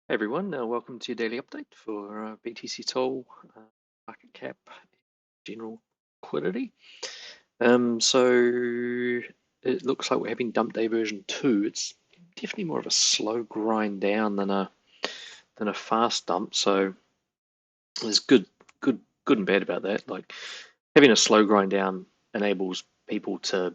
Hey everyone, welcome to your daily update for BTC SOL, market cap, general liquidity. So it looks like we're having dump day version 2. It's definitely more of a slow grind down than a fast dump. So there's good and bad about that. Like having a slow grind down enables people to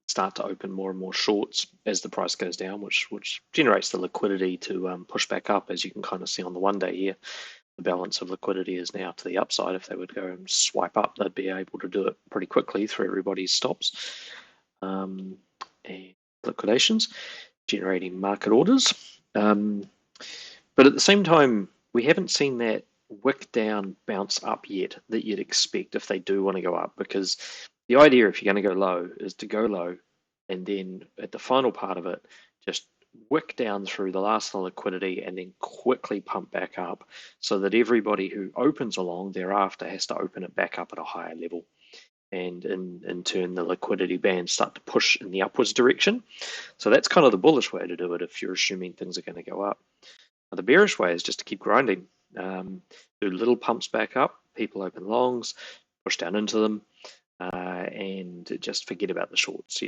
start to open more and more shorts as the price goes down, which generates the liquidity to push back up. As you can kind of see on the 1 day here, the balance of liquidity is now to the upside. If they would go and swipe up, they'd be able to do it pretty quickly through everybody's stops and liquidations, generating market orders. But at the same time, we haven't seen that wick down bounce up yet that you'd expect if they do want to go up, because the idea if you're going to go low is to go low and then at the final part of it just wick down through the last of the liquidity and then quickly pump back up so that everybody who opens along thereafter has to open it back up at a higher level, and in turn the liquidity bands start to push in the upwards direction. So that's kind of the bullish way to do it if you're assuming things are going to go up. Now, the bearish way is just to keep grinding, do little pumps back up, people open longs, push down into them, and just forget about the shorts.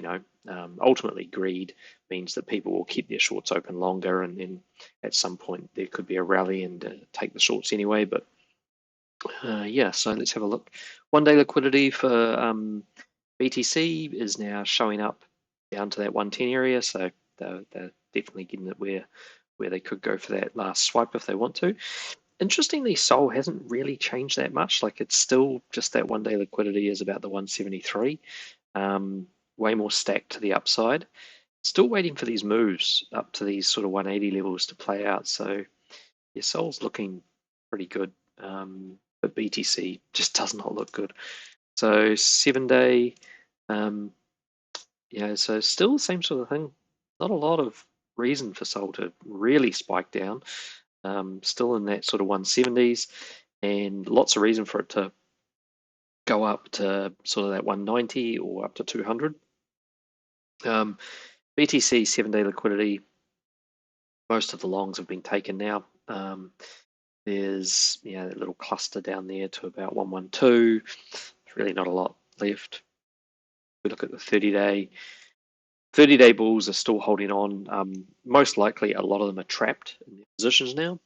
Ultimately greed means that people will keep their shorts open longer, and then at some point there could be a rally and take the shorts anyway. But yeah, so let's have a look. 1 day liquidity for BTC is now showing up down to that 110 area, so they're definitely getting it where they could go for that last swipe if they want to. Interestingly, SOL hasn't really changed that much. Like, it's still just that 1 day liquidity is about the 173, way more stacked to the upside. Still waiting for these moves up to these sort of 180 levels to play out. So your SOL's looking pretty good, but BTC just does not look good. So 7 day, yeah, so still the same sort of thing. Not a lot of reason for SOL to really spike down. Still in that sort of 170s, and lots of reason for it to go up to sort of that 190 or up to 200. BTC 7 day liquidity, most of the longs have been taken now. There's that little cluster down there to about 112. There's really not a lot left. We look at the 30 day bulls are still holding on. Most likely a lot of them are trapped in their positions now.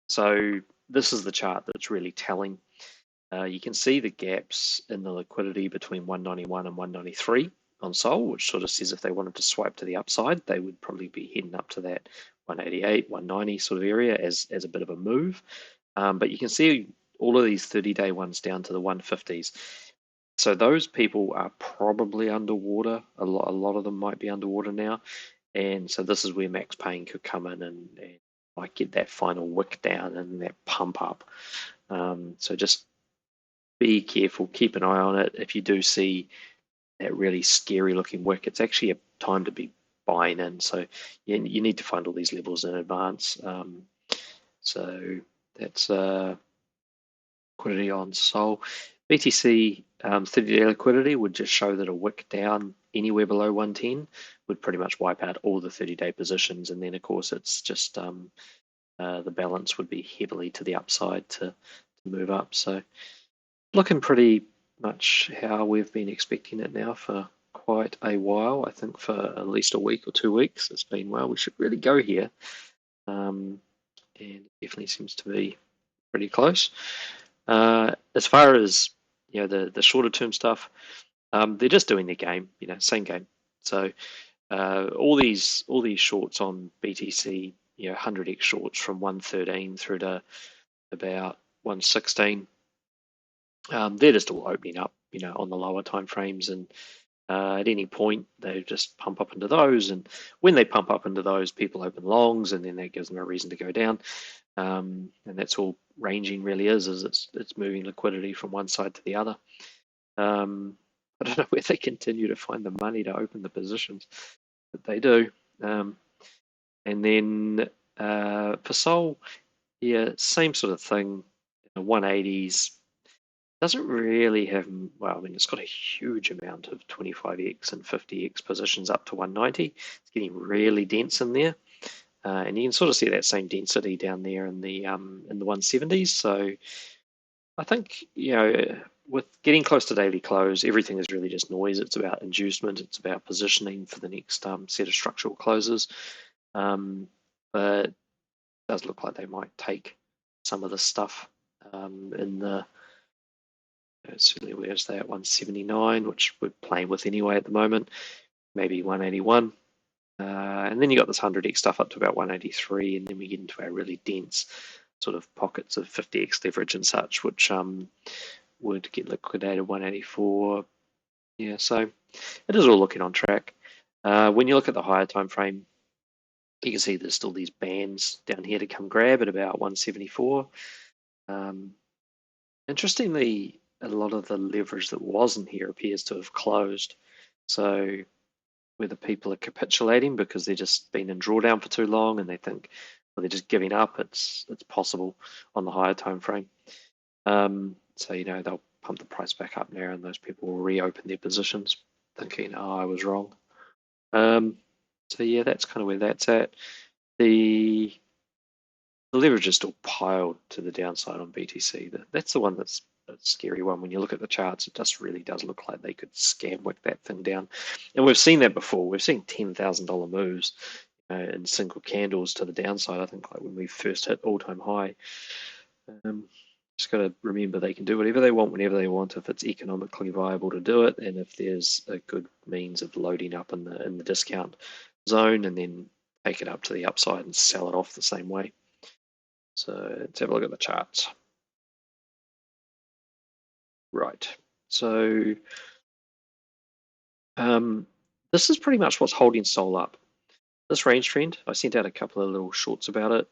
So this is the chart that's really telling. You can see the gaps in the liquidity between 191 and 193 on SOL, which sort of says if they wanted to swipe to the upside, they would probably be heading up to that 188, 190 sort of area as a bit of a move. But you can see all of these 30-day ones down to the 150s. So those people are probably underwater. A lot of them might be underwater now. And so this is where max pain could come in and might get that final wick down and that pump up. So just be careful, keep an eye on it. If you do see that really scary looking wick, it's actually a time to be buying in. So you need to find all these levels in advance. So that's liquidity on SOL. BTC 30-day liquidity would just show that a wick down anywhere below 110 would pretty much wipe out all the 30-day positions, and then of course it's just the balance would be heavily to the upside to move up. So looking pretty much how we've been expecting it now for quite a while. I think for at least a week or 2 weeks it's been, well, we should really go here, and it definitely seems to be pretty close. As far as the shorter term stuff, they're just doing their game, same game. So all these shorts on BTC, 100x shorts from 113 through to about 116. They're just all opening up, on the lower time frames, and at any point they just pump up into those, and when they pump up into those, people open longs, and then that gives them a reason to go down. And that's all ranging really is it's moving liquidity from one side to the other. I don't know where they continue to find the money to open the positions, but they do. And then for SOL, yeah, same sort of thing. 180s doesn't really have, well, I mean, it's got a huge amount of 25x and 50x positions up to 190. It's getting really dense in there. and you can sort of see that same density down there in the 170s. So I think, you know, with getting close to daily close, everything is really just noise. It's about inducement. It's about positioning for the next set of structural closes. But it does look like they might take some of the stuff in the, certainly where's that 179, which we're playing with anyway at the moment, maybe 181. And then you got this 100x stuff up to about 183, and then we get into our really dense sort of pockets of 50x leverage and such, which would get liquidated 184. Yeah, so it is all looking on track. When you look at the higher time frame, you can see there's still these bands down here to come grab at about 174. Interestingly, a lot of the leverage that wasn't here appears to have closed. So whether people are capitulating because they've just been in drawdown for too long and they think, well, they're just giving up, it's possible on the higher time frame. So, you know, they'll pump the price back up now and those people will reopen their positions thinking, oh, I was wrong. So yeah, that's kind of where that's at. The leverage is still piled to the downside on BTC. That's the one that's a scary one. When you look at the charts, it just really does look like they could scam whip that thing down. And we've seen that before. We've seen $10,000 moves in single candles to the downside. I think like when we first hit all-time high. Just got to remember they can do whatever they want whenever they want if it's economically viable to do it, and if there's a good means of loading up in the discount zone and then take it up to the upside and sell it off the same way. So let's have a look at the charts. Right. So this is pretty much what's holding SOL up. This range trend, I sent out a couple of little shorts about it,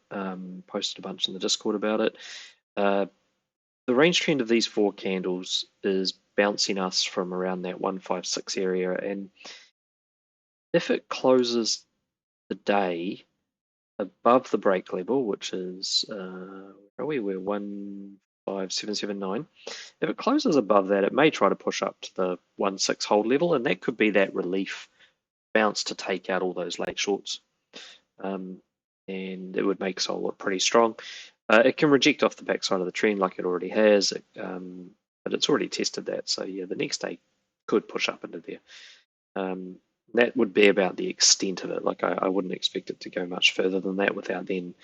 posted a bunch in the Discord about it. The range trend of these four candles is bouncing us from around that 156 area, and if it closes the day above the break level, which is where are we? We're 15779. If it closes above that, it may try to push up to the 16 hold level, and that could be that relief bounce to take out all those late shorts, and it would make SOL look pretty strong. It can reject off the backside of the trend like it already has, but it's already tested that. So yeah, the next day could push up into there. That would be about the extent of it. Like I wouldn't expect it to go much further than that without then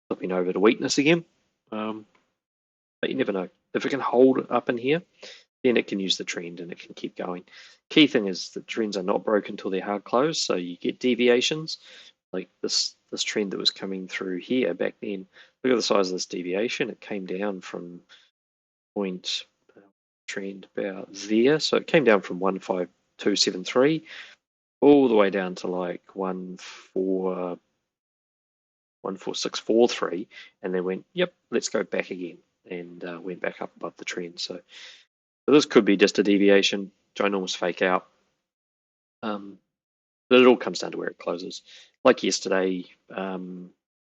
flipping over to weakness again. But you never know. If it can hold up in here, then it can use the trend and it can keep going. Key thing is that trends are not broken until they're hard closed, so you get deviations. Like this trend that was coming through here back then. Look at the size of this deviation. It came down from point trend about there. So it came down from 15273 all the way down to like 14643, and then went, yep, let's go back again, and went back up above the trend. So this could be just a deviation, ginormous fake out. But it all comes down to where it closes. Like yesterday,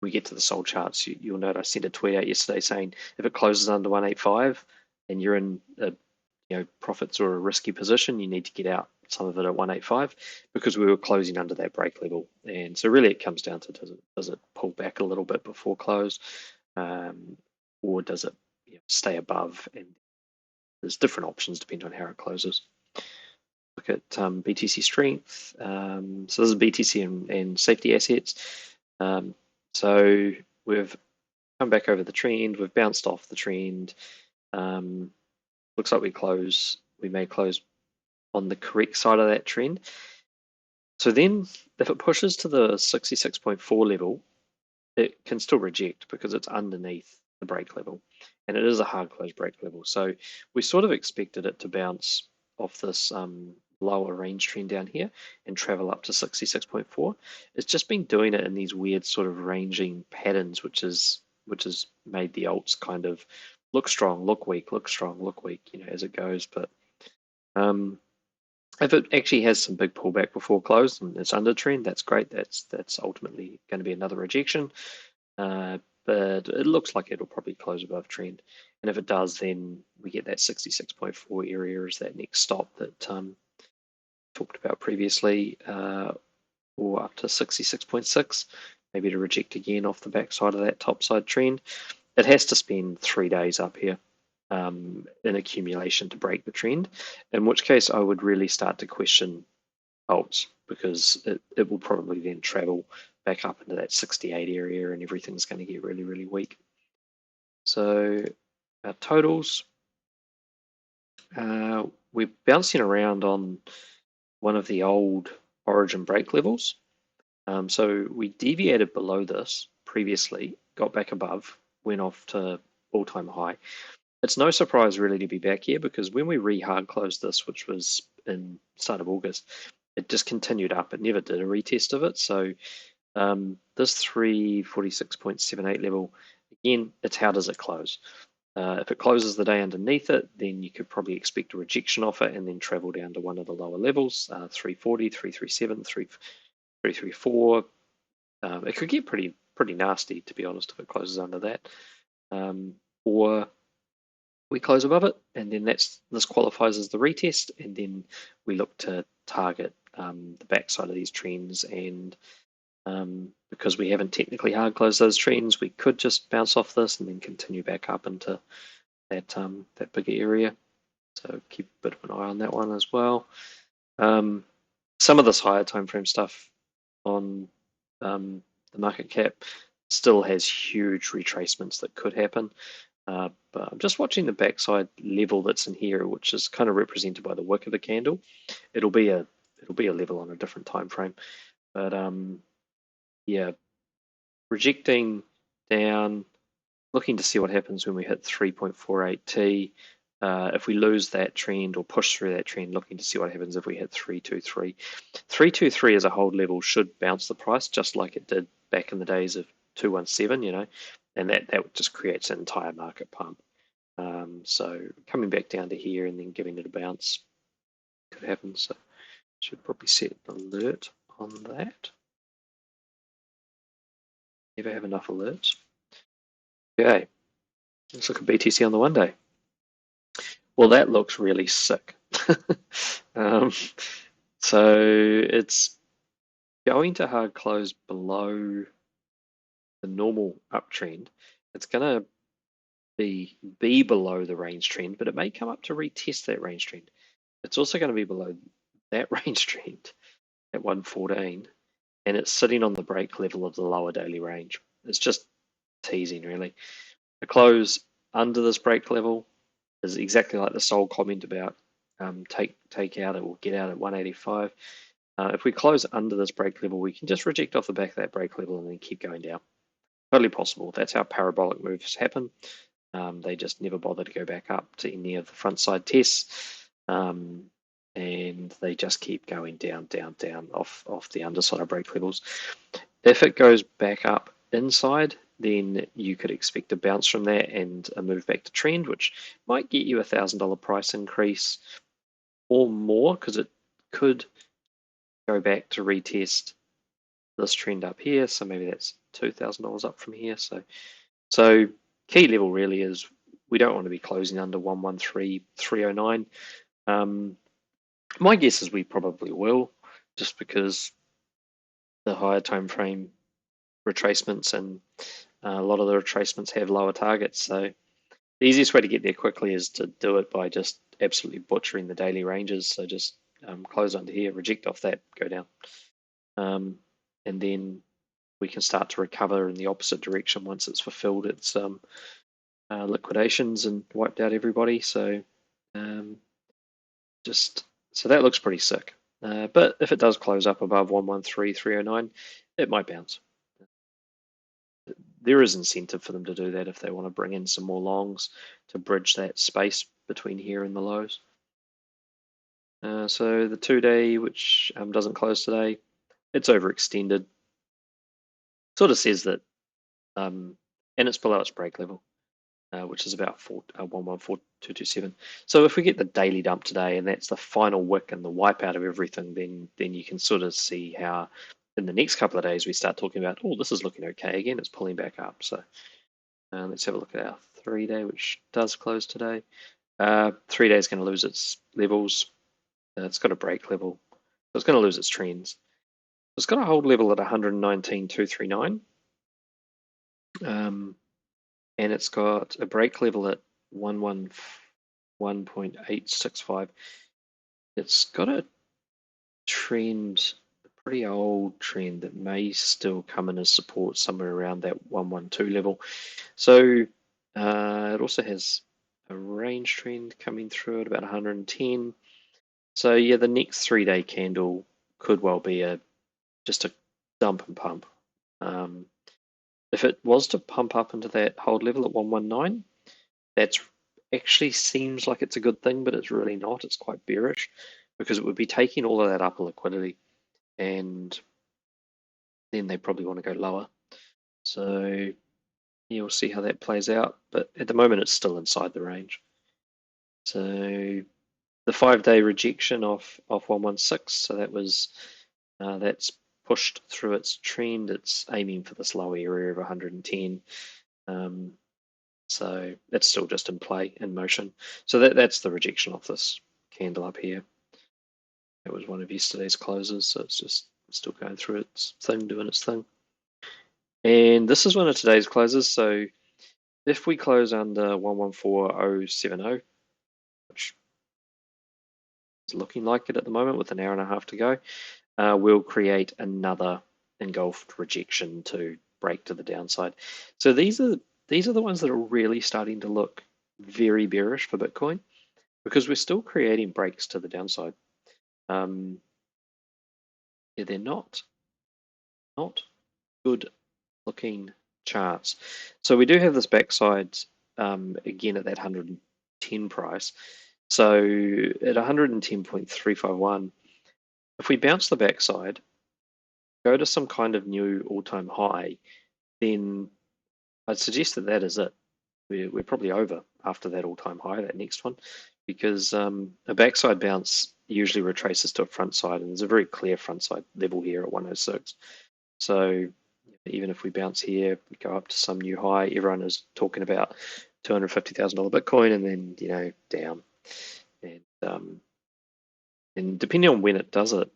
we get to the SOL charts, you'll note I sent a tweet out yesterday saying if it closes under 185 and you're in a profits or a risky position, you need to get out some of it at 185 because we were closing under that break level. And so really it comes down to does it pull back a little bit before close, or does it stay above? And there's different options depending on how it closes. Look at BTC Strength. So this is BTC and safety assets. So we've come back over the trend. We've bounced off the trend. Looks like we may close on the correct side of that trend. So then if it pushes to the 66.4 level, it can still reject because it's underneath the break level. And it is a hard close break level. So we sort of expected it to bounce off this lower range trend down here and travel up to 66.4. It's just been doing it in these weird sort of ranging patterns, which has made the alts kind of look strong, look weak, look strong, look weak, as it goes. But if it actually has some big pullback before close and it's under trend, that's great. That's ultimately going to be another rejection. But it looks like it'll probably close above trend. And if it does, then we get that 66.4 area as that next stop that talked about previously, or up to 66.6. maybe to reject again off the backside of that topside trend. It has to spend 3 days up here in accumulation to break the trend, in which case I would really start to question holds, because it will probably then travel back up into that 68 area and everything's going to get really, really weak. So our totals, we're bouncing around on one of the old origin break levels. So we deviated below this previously, got back above, went off to all-time high. It's no surprise really to be back here, because when we re-hard closed this, which was in start of August, it just continued up. It never did a retest of it. So this 346.78 level, again, it's how does it close? If it closes the day underneath it, then you could probably expect a rejection off it and then travel down to one of the lower levels, 340, 337, 334. It could get pretty nasty, to be honest, if it closes under that. Or we close above it, and then this qualifies as the retest, and then we look to target the backside of these trends. And because we haven't technically hard closed those trends, we could just bounce off this and then continue back up into that bigger area. So keep a bit of an eye on that one as well. Some of this higher time frame stuff on the market cap still has huge retracements that could happen. But I'm just watching the backside level that's in here, which is kind of represented by the wick of the candle. It'll be a level on a different time frame. But yeah, rejecting down, looking to see what happens when we hit 3.48T. If we lose that trend or push through that trend, looking to see what happens if we hit 323. 323 as a hold level should bounce the price just like it did back in the days of 217, you know, and that just creates an entire market pump. So coming back down to here and then giving it a bounce could happen. So should probably set an alert on that. Never have enough alerts. Okay, let's look at BTC on the 1 day. Well, that looks really sick. So it's going to hard close below the normal uptrend. It's going to be below the range trend, but it may come up to retest that range trend. It's also going to be below that range trend at 114, and it's sitting on the break level of the lower daily range. It's just teasing, really. The close under this break level is exactly like the SOL comment about take out it or get out at 185. If we close under this break level, we can just reject off the back of that break level and then keep going down. Totally possible. That's how parabolic moves happen. They just never bother to go back up to any of the front side tests. And they just keep going down off the underside of break levels. If it goes back up inside, then you could expect a bounce from that and a move back to trend, which might get you $1,000 price increase or more, because it could go back to retest this trend up here. So maybe that's $2,000 up from here. So key level really is we don't want to be closing under 113.309. My guess is we probably will, just because the higher time frame retracements and a lot of the retracements have lower targets. So the easiest way to get there quickly is to do it by just absolutely butchering the daily ranges. So just close under here, reject off that, go down. And then we can start to recover in the opposite direction once it's fulfilled its liquidations and wiped out everybody. So so that looks pretty sick. But if it does close up above 113.309, it might bounce. There is incentive for them to do that if they want to bring in some more longs to bridge that space between here and the lows. So the 2 day, which doesn't close today, it's overextended. Sort of says that, and it's below its break level, which is about 114.227. So if we get the daily dump today, and that's the final wick and the wipeout of everything, then you can sort of see how in the next couple of days we start talking about, oh, this is looking okay again. It's pulling back up. So let's have a look at our 3 day, which does close today. 3 days is going to lose its levels. It's got a break level, so it's going to lose its trends. It's got a hold level at 119,239, and it's got a break level at 111.865. It's got a trend, a pretty old trend that may still come in as support somewhere around that 112 level. So it also has a range trend coming through at about 110. So yeah, the next 3-day candle could well be just a dump and pump. If it was to pump up into that hold level at 119, that's actually seems like it's a good thing, but it's really not. It's quite bearish because it would be taking all of that upper liquidity, and then they probably want to go lower. So yeah, we'll see how that plays out. But at the moment, it's still inside the range. So the 5-day rejection of 116. So that was that's pushed through its trend. It's aiming for this low area of 110. So it's still just in play, in motion. So that's the rejection of this candle up here. It was one of yesterday's closes, so it's just still going through its thing, doing its thing. And this is one of today's closes. So if we close under 114070, which is looking like it at the moment with an hour and a half to go, we'll create another engulfed rejection to break to the downside. So these are the ones that are really starting to look very bearish for Bitcoin, because we're still creating breaks to the downside. Yeah, they're not good looking charts. So we do have this backside again at that 110 price. So at 110.351, if we bounce the backside, go to some kind of new all-time high, then I'd suggest that is it. We're probably over after that all-time high, that next one, because a backside bounce usually retraces to a front side, and there's a very clear front side level here at 106. So even if we bounce here, we go up to some new high, everyone is talking about $250,000 Bitcoin, and then down. And depending on when it does it,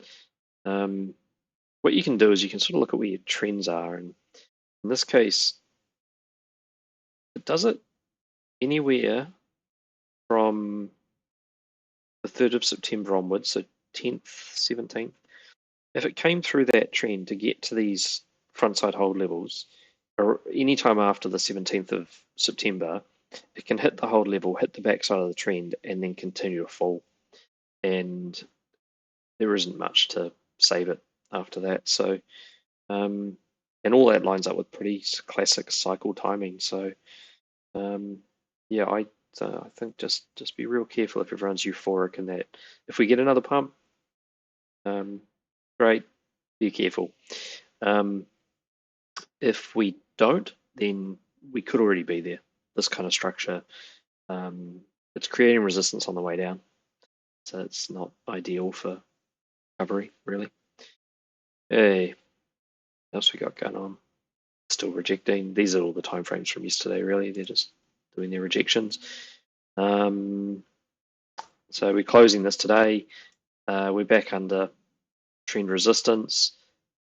what you can do is you can sort of look at where your trends are, and in this case, it does it anywhere from the 3rd of September onwards, so 10th, 17th. If it came through that trend to get to these frontside hold levels, or any time after the 17th of September, it can hit the hold level, hit the backside of the trend, and then continue to fall. And there isn't much to save it after that. So, and all that lines up with pretty classic cycle timing. So, yeah, I think just be real careful if everyone's euphoric in that. If we get another pump, great, be careful. If we don't, then we could already be there. This kind of structure, it's creating resistance on the way down, so it's not ideal for recovery, really. Hey, what else we got going on? Still rejecting. These are all the timeframes from yesterday, really. They're just doing their rejections. So we're closing this today. We're back under trend resistance.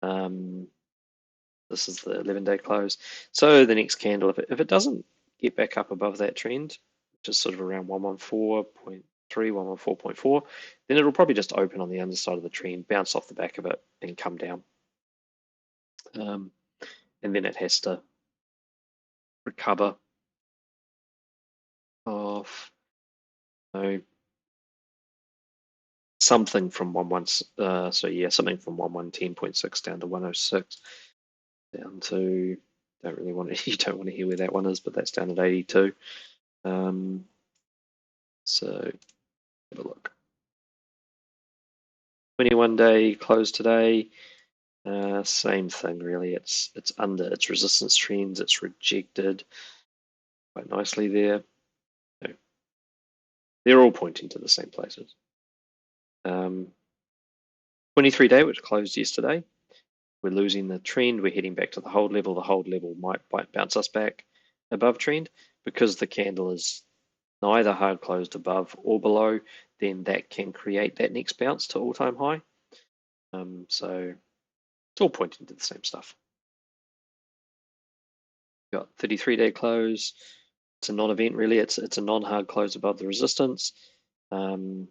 This is the 11-day close. So the next candle, if it doesn't get back up above that trend, which is sort of around 114.3, 114.4, then it'll probably just open on the underside of the trend, bounce off the back of it, and come down. And then it has to recover off something from something from 110.6 down to 106, down to you don't want to hear where that one is, but that's down at 82. So have a look. 21-day close today. Same thing really. It's under its resistance trends. It's rejected quite nicely there. So they're all pointing to the same places. 23-day, which closed yesterday. We're losing the trend. We're heading back to the hold level. The hold level might bounce us back above trend, because the candle is neither hard closed above or below. Then that can create that next bounce to all-time high. So It's all pointing to the same stuff. You've got 33-day close. It's a non-event really. It's a non-hard close above the resistance, but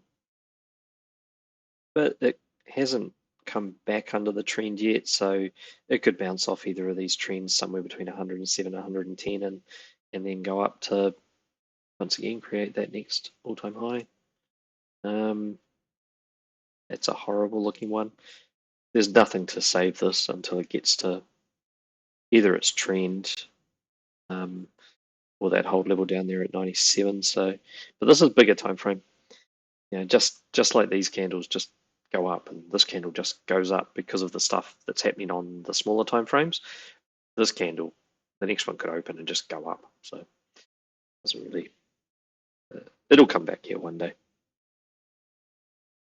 it hasn't come back under the trend yet, so it could bounce off either of these trends somewhere between 107 and 110, and then go up to once again create that next all-time high. It's a horrible looking one. There's nothing to save this until it gets to either its trend or that hold level down there at 97. So, but this is a bigger time frame. You know, just like these candles just go up, and this candle just goes up because of the stuff that's happening on the smaller time frames. This candle, the next one could open and just go up. So, it doesn't really. It'll come back here one day.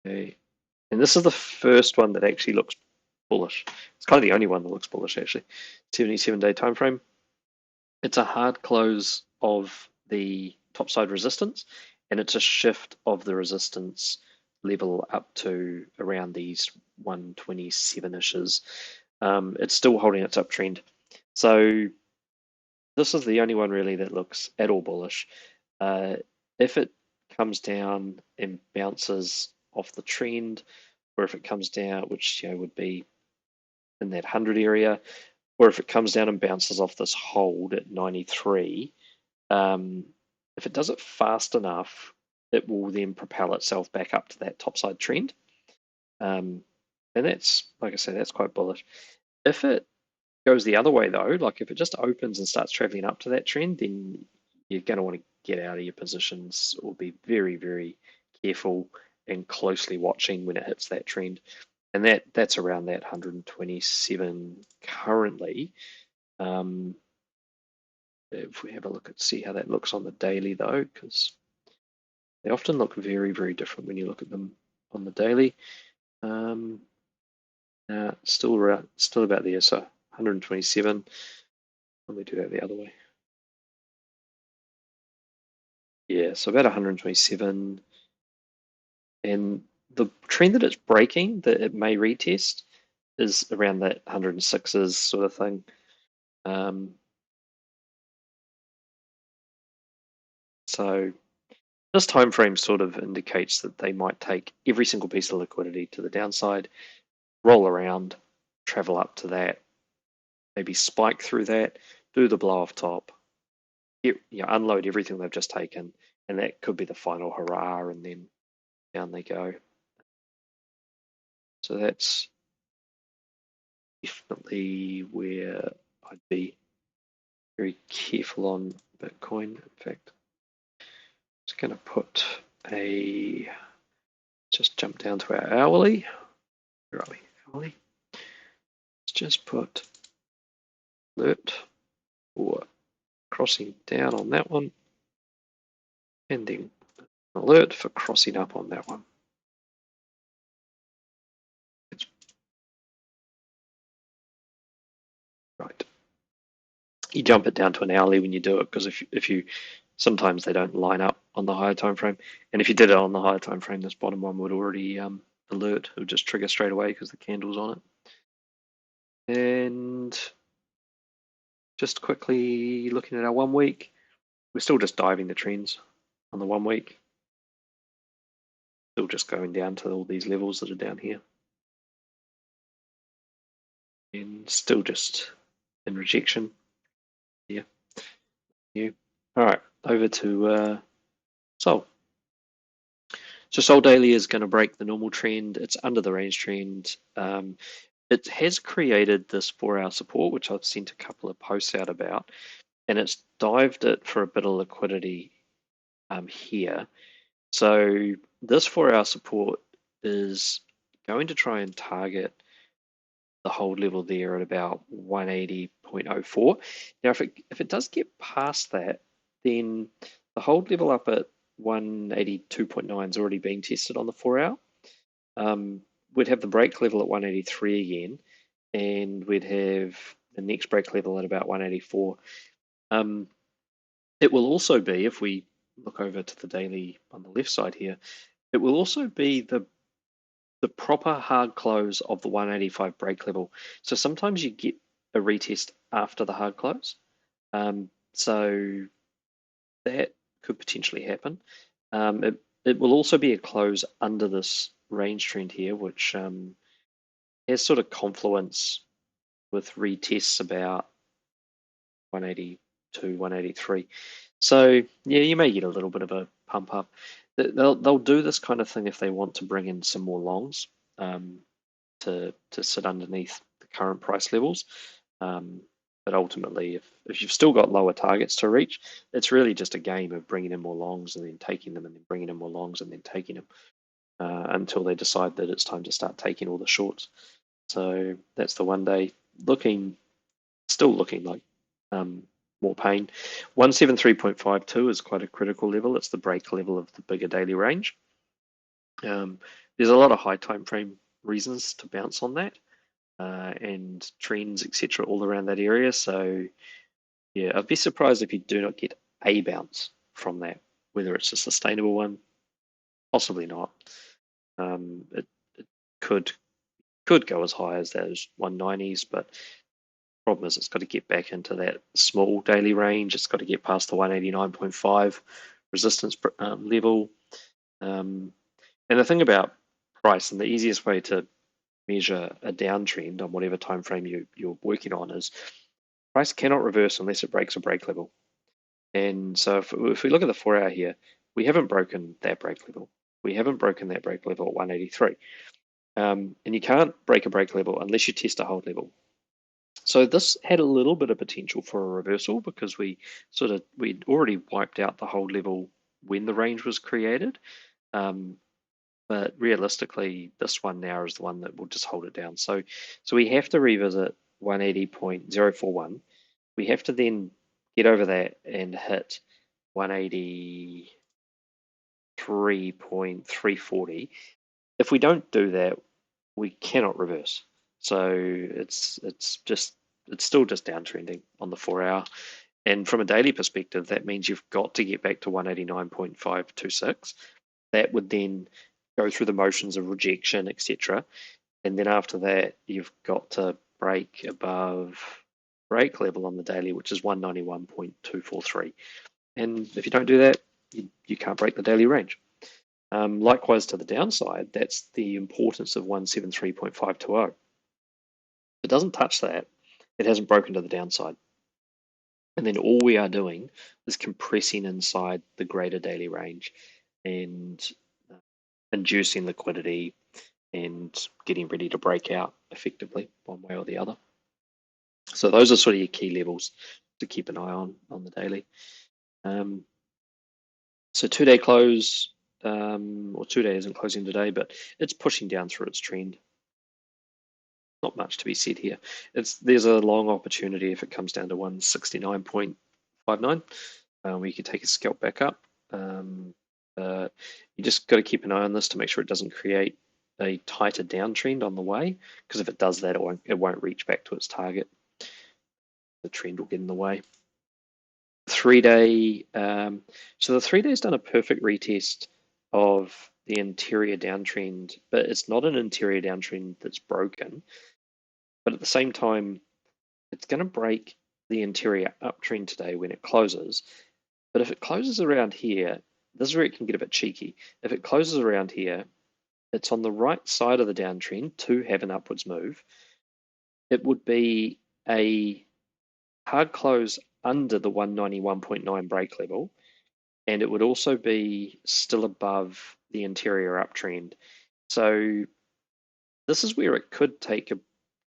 Okay, and this is the first one that actually looks bullish. It's kind of the only one that looks bullish actually. 77-day time frame. It's a hard close of the topside resistance, and it's a shift of the resistance level up to around these 127-ishes. It's still holding its uptrend. So this is the only one really that looks at all bullish. If it comes down and bounces off the trend, or if it comes down, which would be in that 100 area, or if it comes down and bounces off this hold at 93, if it does it fast enough, it will then propel itself back up to that topside trend. And that's, like I say, that's quite bullish. If it goes the other way though, like if it just opens and starts traveling up to that trend, then you're going to want to get out of your positions or be very, very careful and closely watching when it hits that trend. And that's around that 127 currently. If we have a look at see how that looks on the daily though, because they often look very, very different when you look at them on the daily. Still about there, so 127. Let me do that the other way. Yeah, so about 127. And the trend that it's breaking, that it may retest, is around that 106s sort of thing. So this time frame sort of indicates that they might take every single piece of liquidity to the downside, roll around, travel up to that, maybe spike through that, do the blow off top, unload everything they've just taken, and that could be the final hurrah, and then down they go. So that's definitely where I'd be very careful on Bitcoin. In fact, I'm just going to just jump down to our hourly. Where are we? Hourly. Let's just put alert for crossing down on that one, and then alert for crossing up on that one. Right. You jump it down to an hourly when you do it, because if you sometimes they don't line up on the higher time frame, and if you did it on the higher time frame, this bottom one would already alert. It would just trigger straight away because the candle's on it. And just quickly looking at our 1 week, we're still just diving the trends on the 1 week. Still just going down to all these levels that are down here. And still just in rejection. Yeah. All right, over to SOL. So SOL daily is going to break the normal trend. It's under the range trend. It has created this 4-hour support, which I've sent a couple of posts out about, and it's dived it for a bit of liquidity here. So this 4-hour support is going to try and target the hold level there at about 180.04. Now, if it does get past that, then the hold level up at 182.9 is already being tested on the 4-hour. We'd have the break level at 183 again, and we'd have the next break level at about 184. It will also be, if we look over to the daily on the left side here, it will also be the the proper hard close of the 185 break level. So sometimes you get a retest after the hard close. So that could potentially happen. It will also be a close under this range trend here, which has sort of confluence with retests about 182, 183. So yeah, you may get a little bit of a pump up. They'll do this kind of thing if they want to bring in some more longs to sit underneath the current price levels. But ultimately, if you've still got lower targets to reach, it's really just a game of bringing in more longs and then taking them, and then bringing in more longs and then taking them until they decide that it's time to start taking all the shorts. So that's the 1 day still looking like more pain. 173.52 is quite a critical level. It's the break level of the bigger daily range. There's a lot of high time frame reasons to bounce on that and trends, etc., all around that area. So yeah, I'd be surprised if you do not get a bounce from that, whether it's a sustainable one, possibly not. It could go as high as those 190s, but problem is it's got to get back into that small daily range. It's got to get past the 189.5 resistance level. And the thing about price, and the easiest way to measure a downtrend on whatever time frame you're working on, is price cannot reverse unless it breaks a break level. And so if we look at the 4 hour here, we haven't broken that break level. We haven't broken that break level at 183. And you can't break a break level unless you test a hold level. So this had a little bit of potential for a reversal because we'd already wiped out the hold level when the range was created. But realistically, this one now is the one that will just hold it down. So we have to revisit 180.041. We have to then get over that and hit 183.340. If we don't do that, we cannot reverse. So it's still just downtrending on the 4 hour. And from a daily perspective, that means you've got to get back to 189.526. That would then go through the motions of rejection, etc. And then after that, you've got to break above break level on the daily, which is 191.243. And if you don't do that, you can't break the daily range. Likewise to the downside, that's the importance of 173.520. If it doesn't touch that, it hasn't broken to the downside. And then all we are doing is compressing inside the greater daily range and inducing liquidity and getting ready to break out effectively one way or the other. So those are sort of your key levels to keep an eye on the daily. So 2 day close, or 2 days isn't closing today, but it's pushing down through its trend. Not much to be said here. There's a long opportunity if it comes down to 169.59. We could take a scalp back up. You just got to keep an eye on this to make sure it doesn't create a tighter downtrend on the way, because if it does that, it won't reach back to its target. The trend will get in the way. 3 day, so the 3 day's done a perfect retest of the interior downtrend, but it's not an interior downtrend that's broken. But at the same time, it's going to break the interior uptrend today when it closes. But if it closes around here, this is where it can get a bit cheeky. If it closes around here, it's on the right side of the downtrend to have an upwards move. It would be a hard close under the 191.9 break level, and it would also be still above the interior uptrend. So this is where it could take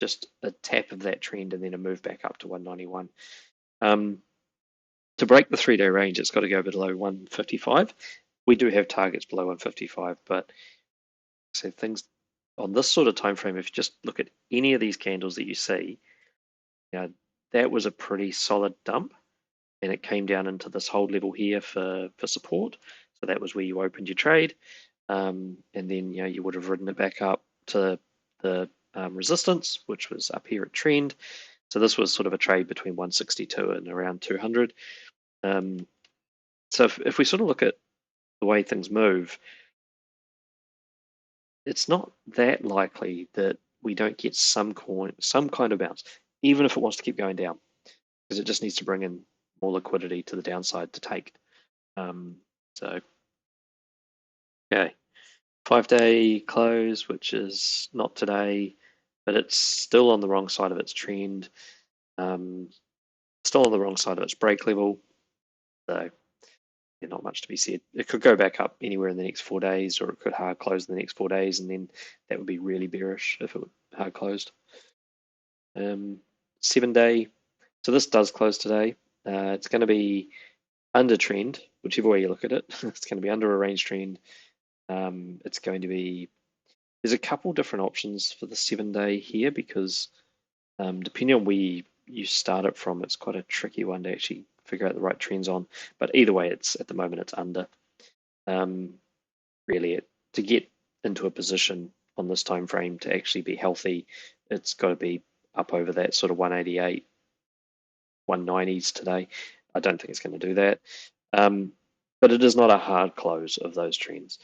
just a tap of that trend and then a move back up to 191. To break the 3 day range, it's got to go below 155. We do have targets below 155, but so things on this sort of time frame, if you just look at any of these candles that you see, that was a pretty solid dump, and it came down into this hold level here for support. So that was where you opened your trade, and then you would have ridden it back up to the resistance, which was up here at trend. So this was sort of a trade between 162 and around 200. So if we sort of look at the way things move, it's not that likely that we don't get some kind of bounce, even if it wants to keep going down, because it just needs to bring in more liquidity to the downside to take. So, okay, 5-day close, which is not today, but it's still on the wrong side of its trend. Still on the wrong side of its break level. So, yeah, not much to be said. It could go back up anywhere in the next 4 days, or it could hard close in the next 4 days, and then that would be really bearish if it hard closed. 7-day. So this does close today. It's going to be under trend, whichever way you look at it. It's going to be under a range trend. It's going to be, there's a couple different options for the 7-day here, because depending on where you start it from, it's quite a tricky one to actually figure out the right trends on. But either way, it's at the moment it's under. Really, to get into a position on this time frame to actually be healthy, it's got to be up over that sort of 188, 190s today. I don't think it's going to do that. But it is not a hard close of those trends.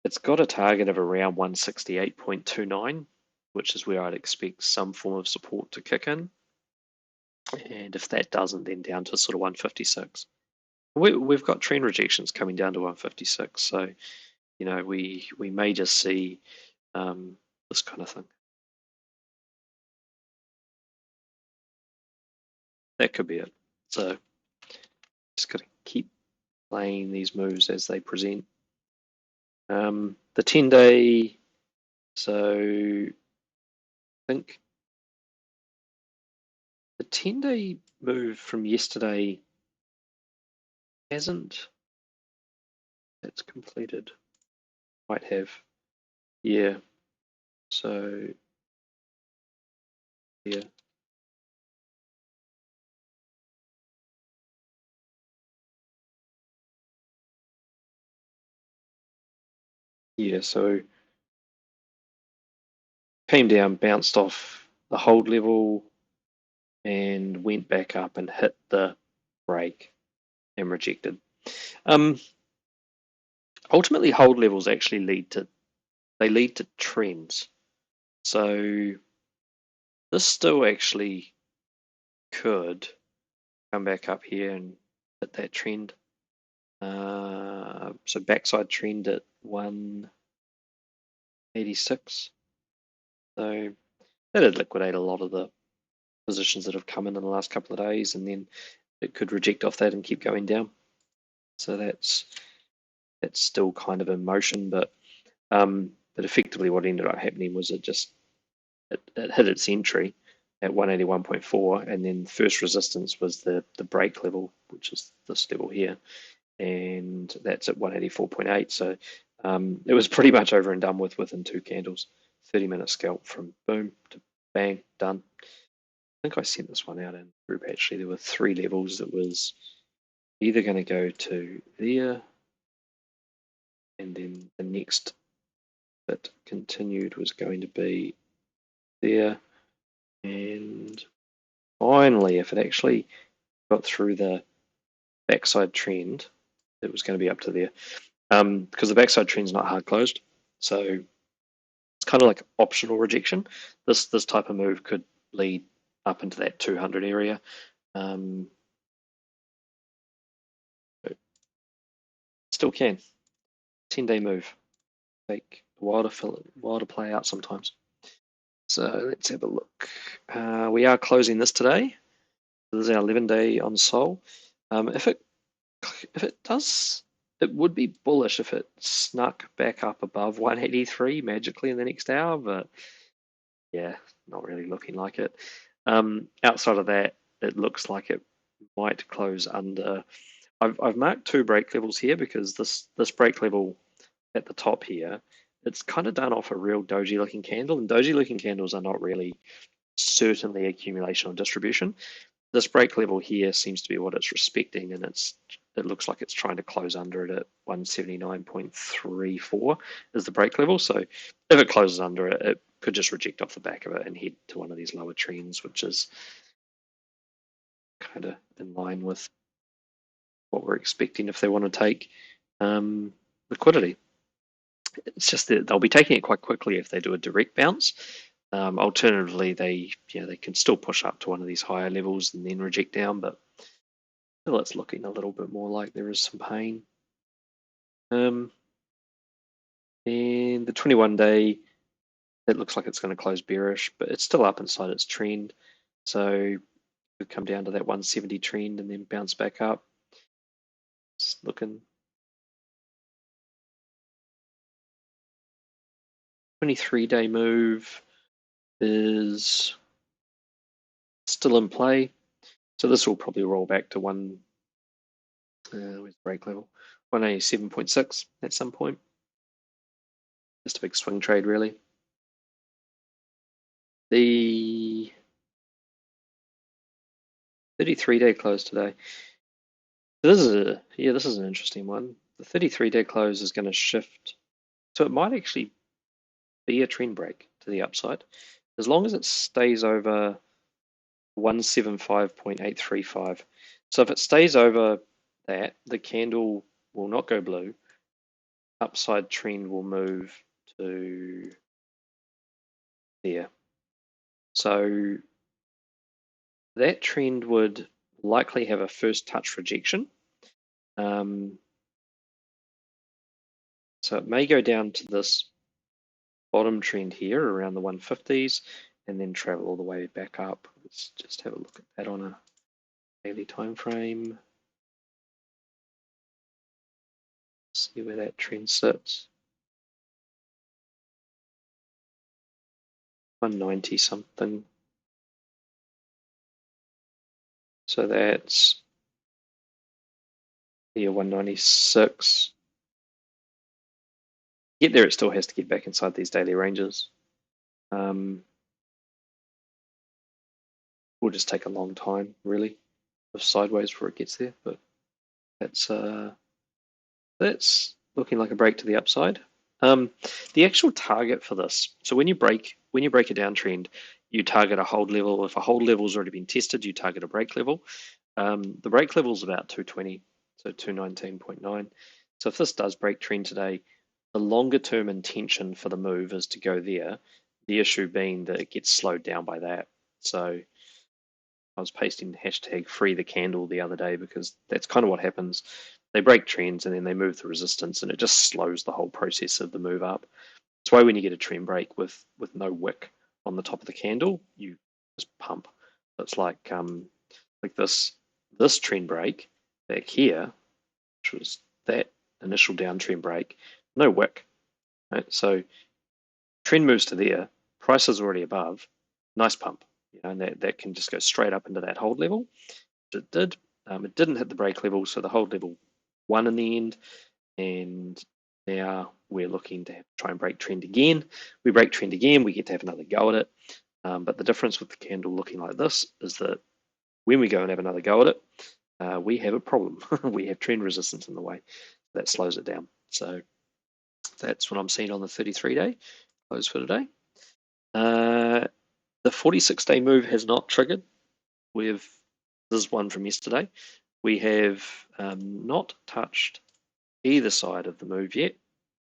It's got a target of around 168.29, which is where I'd expect some form of support to kick in. And if that doesn't, then down to sort of 156. We've got trend rejections coming down to 156. So, you know, we may just see this kind of thing. That could be it. So just got to keep playing these moves as they present. The 10-day, so I think the 10-day move from yesterday hasn't, that's completed. Might have, yeah. So, yeah. Yeah, so came down, bounced off the hold level, and went back up and hit the break and rejected. Ultimately, hold levels actually lead to trends. So this still actually could come back up here and hit that trend. So backside trend at 186. So that'd liquidate a lot of the positions that have come in the last couple of days, and then it could reject off that and keep going down. So that's still kind of in motion, but effectively what ended up happening was it hit its entry at 181.4, and then first resistance was the break level, which is this level here, and that's at 184.8. So it was pretty much over and done with within 2 candles. 30-minute scalp from boom to bang, done. I think I sent this one out in the group actually. There were 3 levels that was either going to go to there, and then the next that continued was going to be there, and finally, if it actually got through the backside trend, it was going to be up to there, because the backside trend's not hard closed, so it's kind of like optional rejection. This type of move could lead up into that 200 area. Still can. 10-day move. Take a while to play out sometimes. So let's have a look. We are closing this today. This is our 11-day on SOL. If it does, it would be bullish if it snuck back up above 183 magically in the next hour, but yeah, not really looking like it. Outside of that, it looks like it might close under. I've marked 2 break levels here because this break level at the top here, it's kind of done off a real doji looking candle, and doji looking candles are not really certainly accumulation or distribution. This break level here seems to be what it's respecting, and it looks like it's trying to close under it at 179.34 is the break level. So if it closes under it, it could just reject off the back of it and head to one of these lower trends, which is kind of in line with what we're expecting if they want to take liquidity. It's just that they'll be taking it quite quickly if they do a direct bounce. Alternatively, they can still push up to one of these higher levels and then reject down, but still it's looking a little bit more like there is some pain. And the 21-day, it looks like it's going to close bearish, but it's still up inside its trend. So it could come down to that 170 trend and then bounce back up. It's looking 23-day move is still in play. So this will probably roll back to where's the break level? 187.6 at some point. Just a big swing trade, really. The 33-day close today. This is an interesting one. The 33-day close is going to shift, so it might actually be a trend break to the upside, as long as it stays over 175.835. So if it stays over that, the candle will not go blue. Upside trend will move to there. So that trend would likely have a first touch rejection. So it may go down to this bottom trend here around the 150s and then travel all the way back up. Let's just have a look at that on a daily time frame. See where that trend sits. 190 something. So that's here 196. Get there, it still has to get back inside these daily ranges. Will just take a long time, really, of sideways before it gets there. But that's looking like a break to the upside. The actual target for this, so when you break a downtrend, you target a hold level. If a hold level has already been tested, you target a break level. The break level is about 220, so 219.9. So if this does break trend today, the longer term intention for the move is to go there. The issue being that it gets slowed down by that. So I was pasting hashtag free the candle the other day because that's kind of what happens. They break trends and then they move the resistance and it just slows the whole process of the move up. That's why when you get a trend break with no wick on the top of the candle, you just pump. It's like this trend break back here, which was that initial downtrend break, no wick. Right? So trend moves to there, price is already above, nice pump. And that can just go straight up into that hold level. It did. It didn't hit the break level, so the hold level won in the end. And now we're looking to try and break trend again. We break trend again, we get to have another go at it. But the difference with the candle looking like this is that when we go and have another go at it, we have a problem. We have trend resistance in the way. That slows it down. So that's what I'm seeing on the 33-day close for today. The 46-day move has not triggered. This is one from yesterday. We have not touched either side of the move yet.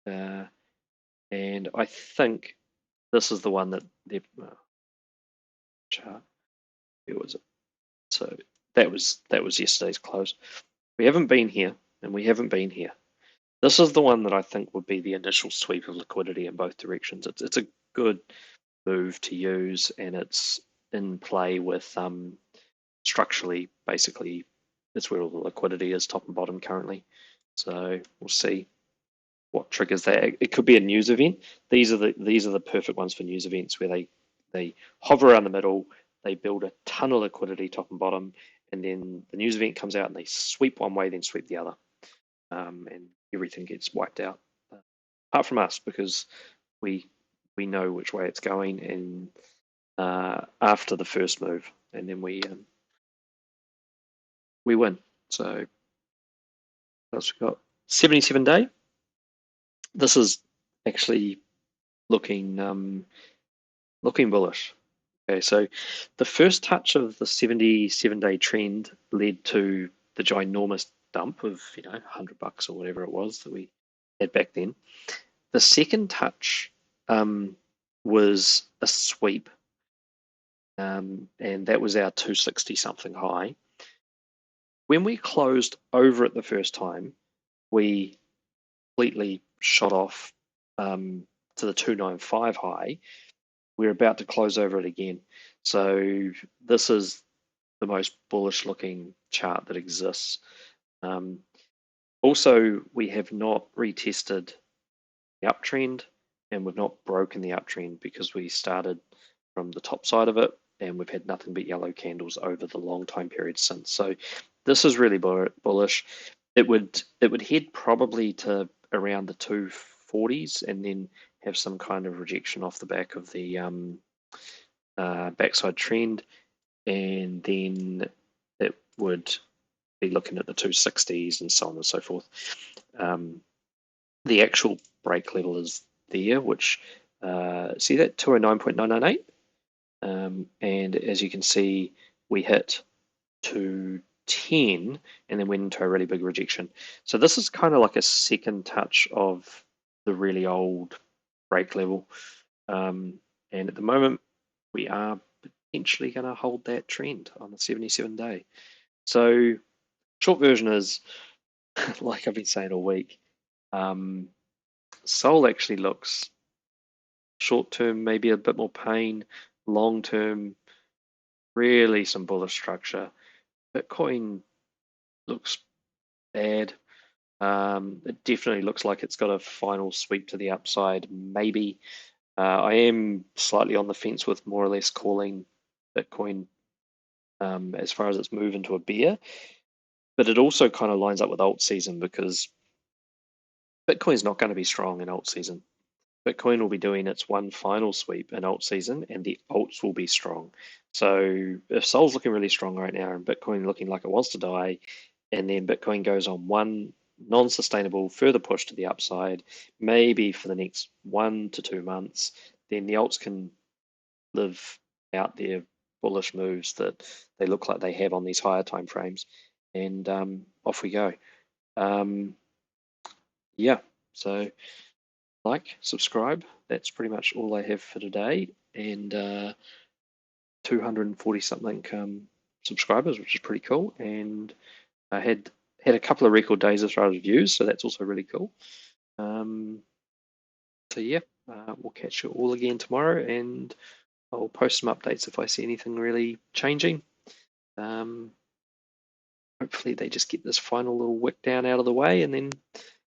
And I think this is the one that they've chart. Where was it? So that was yesterday's close. We haven't been here and we haven't been here. This is the one that I think would be the initial sweep of liquidity in both directions. It's a good move to use and it's in play with structurally, basically, that's where all the liquidity is, top and bottom currently. So we'll see what triggers that. It could be a news event. These are the perfect ones for news events where they hover around the middle, they build a ton of liquidity top and bottom, and then the news event comes out and they sweep one way, then sweep the other, and everything gets wiped out. Apart from us, because we know which way it's going, and after the first move, and then we win. So we've got 77-day. This is actually looking bullish. Okay, so the first touch of the 77-day trend led to the ginormous dump of $100 or whatever it was that we had back then. The second touch was a sweep, and that was our 260 something high. When we closed over it the first time, we completely shot off to the 295 high. We're about to close over it again. So this is the most bullish looking chart that exists. Also, we have not retested the uptrend, and we've not broken the uptrend because we started from the top side of it, and we've had nothing but yellow candles over the long time period since. So this is really bullish. It would head probably to around the 240s and then have some kind of rejection off the back of the backside trend, and then it would be looking at the 260s and so on and so forth. The actual break level is there, which see that 209.998, and as you can see, we hit 210 and then went into a really big rejection. So this is kind of like a second touch of the really old break level, and at the moment we are potentially going to hold that trend on the 77-day. So short version is, like I've been saying all week, SOL actually looks short term maybe a bit more pain, long term really some bullish structure. Bitcoin looks bad. It definitely looks like it's got a final sweep to the upside, maybe. I am slightly on the fence with more or less calling Bitcoin as far as its move into a bear, but it also kind of lines up with alt season because Bitcoin's not going to be strong in alt season. Bitcoin will be doing its one final sweep in alt season, and the alts will be strong. So if SOL's looking really strong right now and Bitcoin looking like it wants to die, and then Bitcoin goes on one non-sustainable further push to the upside, maybe for the next 1 to 2 months, then the alts can live out their bullish moves that they look like they have on these higher time frames, and off we go. Yeah, so like, subscribe. That's pretty much all I have for today, and 240 something subscribers, which is pretty cool. And I had a couple of record days as far as views, so that's also really cool. So yeah, we'll catch you all again tomorrow, and I'll post some updates if I see anything really changing. Hopefully they just get this final little wick down out of the way, and then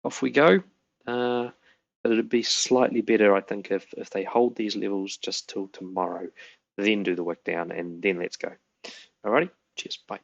off we go. But it'd be slightly better, I think, if they hold these levels just till tomorrow, then do the wick down, and then let's go. Alrighty, cheers, bye.